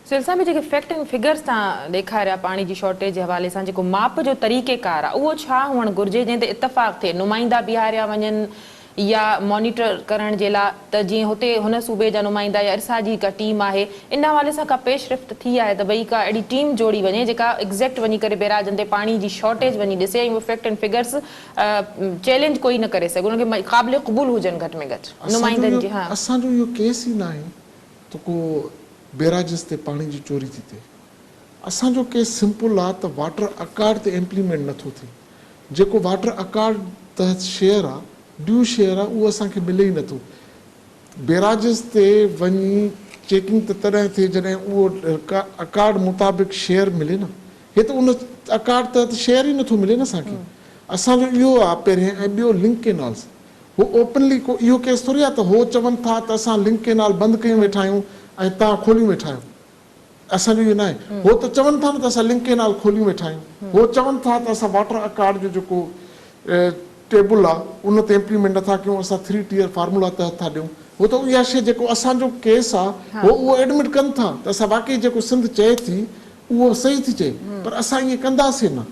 सिलसिला में जेके फैक्ट एंड फिगर्स तव्हां ॾेखारिया पाणी जी शॉर्टेज जे हवाले सां जेको माप जो तरीक़ेकार आहे उहो छा हुअणु घुरिजे जंहिं ते इतफ़ाक़ थिए नुमाइंदा बीहारिया वञनि या मॉनिटर करण जे लाइ त जीअं हुते हुन सूबे जा नुमाइंदा या इरसा जी हिकु टीम आहे इन हवाले सां का पेशरफ़्त थी आहे त भई का अहिड़ी टीम जोड़ी वञे जेका एग्ज़ैक्ट वञी करे बैराजनि ते पाणी जी शॉर्टेज वञी ॾिसे ऐं उहे फैक्ट एंड फिगर्स चैलेंज कोई न करे सघे उनखे क़ाबिल क़बूल हुजनि घटि में घटि नुमाइंदनि जी। हा, असांजो इहो केस ई न आहे त को बैराजिस ते पाणी जी चोरी थी थिए। असांजो केस सिंपल आहे त वाटर अकार्ड ते इम्प्लीमेंट नथो थिए। जेको वाटर अकार्ड तहत शेयर आहे ड्यू शेयर आहे उहो असांखे मिले ई नथो। बैराजिस ते वञी चेकिंग त तॾहिं थिए जॾहिं उहो अकार्ड मुताबिक़ शेयर मिले न। हे त उन अकार्ड तहत शेयर ई नथो मिले न असांखे। असांजो इहो आहे पहिरियों ऐं ॿियो लिंक केनाल्स वो ओपनली को इहो केस थोरी आहे त हो चवनि था त असां लिंक केनाल बंदि कयूं वेठा आहियूं ऐं तव्हां खोलियूं वेठा आहियो। असांजो इहो न आहे। हो त चवनि था न त असां लिंक केनाल खोलियूं वेठा आहियूं। हो चवनि था त असां वाटर अकार्ड जो जेको टेबल आहे उन ते इम्प्लीमेंट नथा कयूं, असां 3 टियर फार्मूला तहत था ॾियूं। हो त इहा शइ जेको असांजो केस आहे हो उहो एडमिट कनि था त असां वाक़ई जेको सिंध चए थी उहो सही थी चए, पर असां ईअं कंदासीं न।